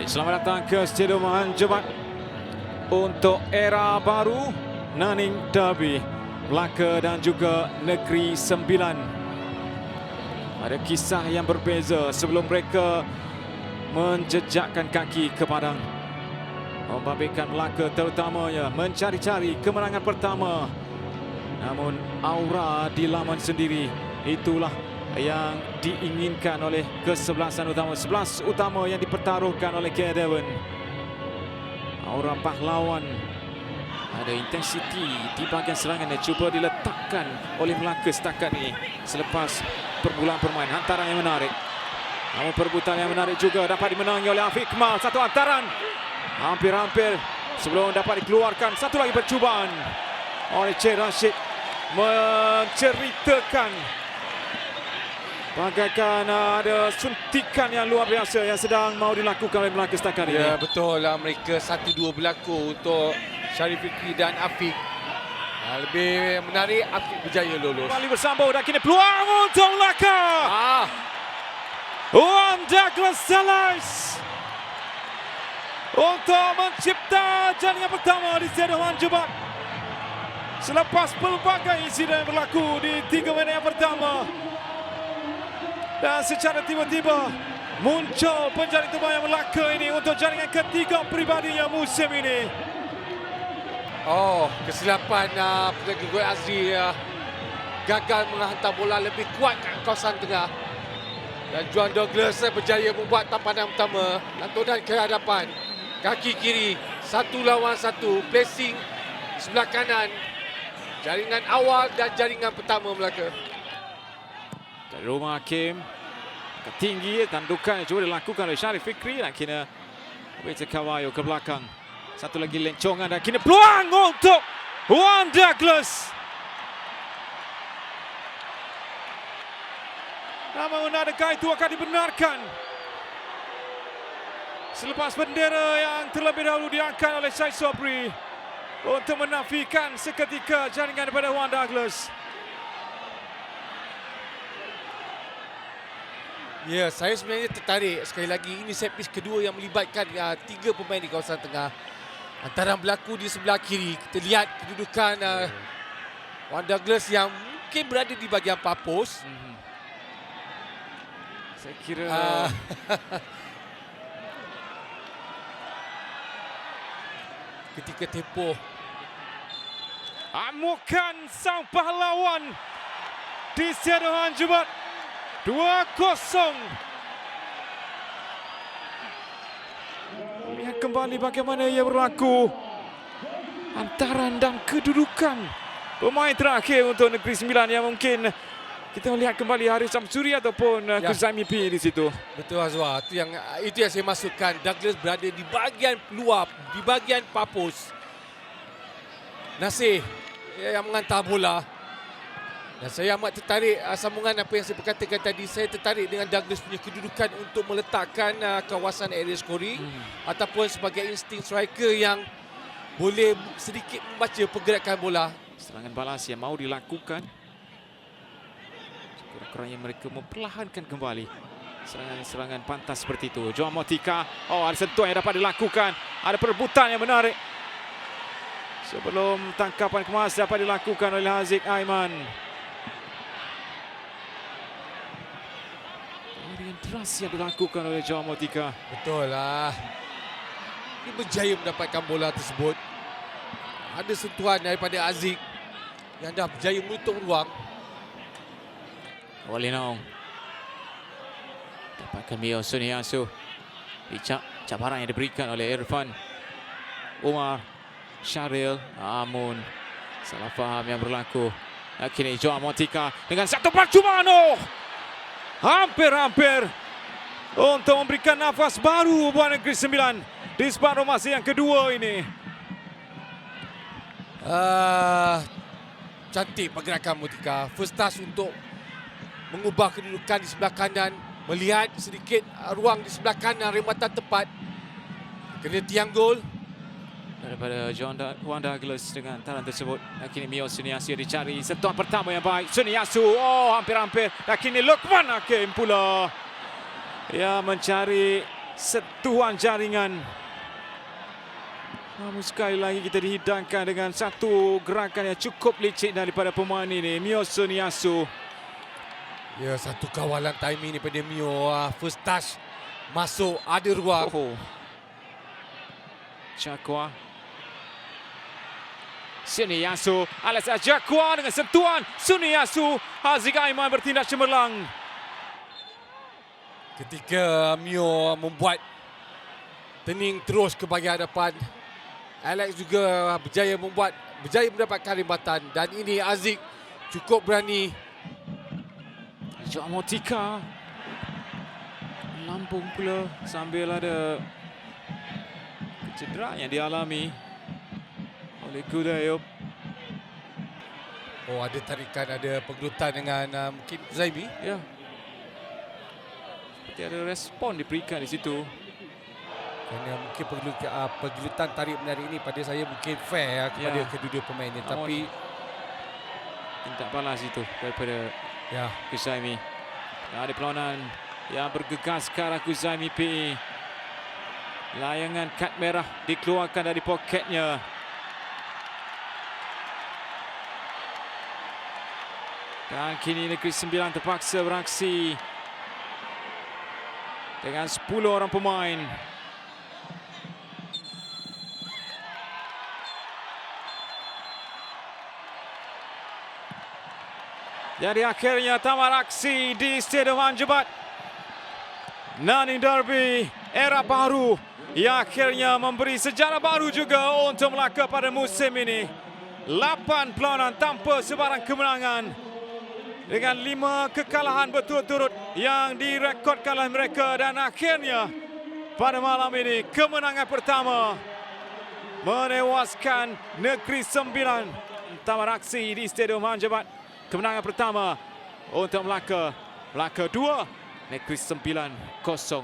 Selamat datang ke Stadium Hanjebat untuk era baru Naning Derby Melaka dan juga Negeri Sembilan. Ada kisah yang berbeza sebelum mereka menjejakkan kaki ke padang. Membabitkan Melaka terutamanya mencari-cari kemenangan pertama. Namun aura di laman sendiri itulah yang diinginkan oleh kesebelasan utama. 11 utama yang dipertaruhkan oleh K. Devon. Aura pahlawan. Ada intensiti di bahagian serangan yang cuba diletakkan oleh Melaka setakat ini. Selepas permulaan permainan, hantaran yang menarik. Namun perebutan yang menarik juga dapat dimenangi oleh Afiq Kamal. Satu hantaran. Hampir-hampir sebelum dapat dikeluarkan. Satu lagi percubaan oleh Cik Rashid menceritakan bagaikan ada suntikan yang luar biasa yang sedang mahu dilakukan oleh Melaka setakat ini. Ya, betul lah, mereka 1-2 berlaku untuk Sharif Fikri dan Afiq. Lebih menarik, Afiq berjaya lolos. Kembali bersambung dan kini peluang untuk Melaka. Juan Douglas Salais untuk mencipta jaringan pertama di Stadium Hanjebat. Selepas pelbagai insiden berlaku di 3 minit yang pertama. Dan secara tiba-tiba muncul penjaring terbaik Melaka ini untuk jaringan ketiga peribadinya musim ini. Kesilapan penjaga gol Azri gagal menghantar bola lebih kuat ke kawasan tengah. Dan Juan Douglas berjaya membuat tampanan pertama. Lantunan ke hadapan. Kaki kiri, 1 lawan 1. Placing sebelah kanan. Jaringan awal dan jaringan pertama Melaka. Dari rumah Hakim tinggi, tandukan yang cuba dilakukan oleh Sharif Fikri dan kena Peter Kawayo ke belakang. Satu lagi lencongan dan kini peluang untuk Juan Douglas. Namun adakah itu akan dibenarkan? Selepas bendera yang terlebih dahulu diangkat oleh Syed Sobri untuk menafikan seketika jaringan daripada Juan Douglas. Ya, saya sebenarnya tertarik sekali lagi. Ini set piece kedua yang melibatkan 3 pemain di kawasan tengah. Antara berlaku di sebelah kiri. Kita lihat kedudukan Juan Douglas yang mungkin berada di bahagian papus. Saya kira ketika tempoh amukan sang pahlawan di Stadium Hanjebat. 2-0. Lihat kembali bagaimana ia berlaku. Hantaran dan kedudukan pemain terakhir untuk Negeri Sembilan yang mungkin kita melihat kembali Haris Samsuri ataupun Kuzami P di situ. Betul, Azwar. Itu yang saya maksudkan. Douglas berada di bahagian luar, di bahagian papus. Nasir yang mengantar bola. Dan saya amat tertarik sambungan apa yang saya berkatakan tadi. Saya tertarik dengan Douglas punya kedudukan untuk meletakkan kawasan area scoring ataupun sebagai insting striker yang boleh sedikit membaca pergerakan bola. Serangan balas yang mahu dilakukan. Kurang-kurangnya mereka memperlahankan kembali serangan-serangan pantas seperti itu. Joan Motika, ada sentuhan yang dapat dilakukan. Ada perebutan yang menarik. Sebelum tangkapan kemas dapat dilakukan oleh Haziq Aiman. Deras yang dilakukan oleh Joan Motika. Betul lah. Dia berjaya mendapatkan bola tersebut. Ada sentuhan daripada Aziz yang dah berjaya menutup ruang. Walinong dapatkan Mio Suniasu. Dicap cabaran yang diberikan oleh Irfan Umar Syaril. Namun salah faham yang berlaku. Kini Joan Motika dengan satu percubaan. Hampir-hampir untuk memberikan nafas baru buat Negeri Sembilan di separuh masa yang kedua ini. Cantik pergerakan Motika. First touch untuk mengubah kedudukan di sebelah kanan. Melihat sedikit ruang di sebelah kanan, rematan tepat. Kena tiang gol. Daripada Juan Douglas dengan taran tersebut. Dan kini Mio Suniasu dicari sentuhan pertama yang baik. Suniasu, hampir-hampir. Dan kini Luqman Hakim pula yang mencari sentuhan jaringan. Namun sekali lagi kita dihidangkan dengan satu gerakan yang cukup licik daripada pemain ini, Mio Suniasu. Ya, satu kawalan timing daripada Mio. First touch masuk, ada ruang. Jakwa. Suniasu, Alasan Jakwa dengan sentuhan Suniasu. Haziq Aiman bertindak cemerlang. Ketika Mio membuat turning terus ke bahagian hadapan, Alex juga berjaya mendapatkan rebatan, dan ini Haziq cukup berani. Joao Motika Lampung pula sambil ada cedera yang dialami oleh Kudayub. Oh, ada tarikan, ada penggelutan dengan mungkin Zaimi. Ya. Seperti ada respon diberikan di situ. Kerana mungkin penggelutan tarik menarik ini pada saya mungkin fair kepada kedua-dua pemain ini. Tapi tindak balas itu daripada Kuzaimi. Ada perlawanan yang bergegas ke arah Kuzaimi PE. Layangan kad merah dikeluarkan dari poketnya. Dan kini Negeri Sembilan terpaksa beraksi dengan 10 orang pemain. Jadi akhirnya tamat aksi di Stadium Anjabat. Nanning Derby, era baru yang akhirnya memberi sejarah baru juga untuk Melaka pada musim ini. 8 perlawanan tanpa sebarang kemenangan. Dengan 5 kekalahan berturut-turut yang direkodkan oleh mereka. Dan akhirnya pada malam ini kemenangan pertama menewaskan Negeri Sembilan. Tamat aksi di Stadium Anjabat. Kemenangan pertama untuk Melaka. Melaka 2, Negeri Sembilan 0.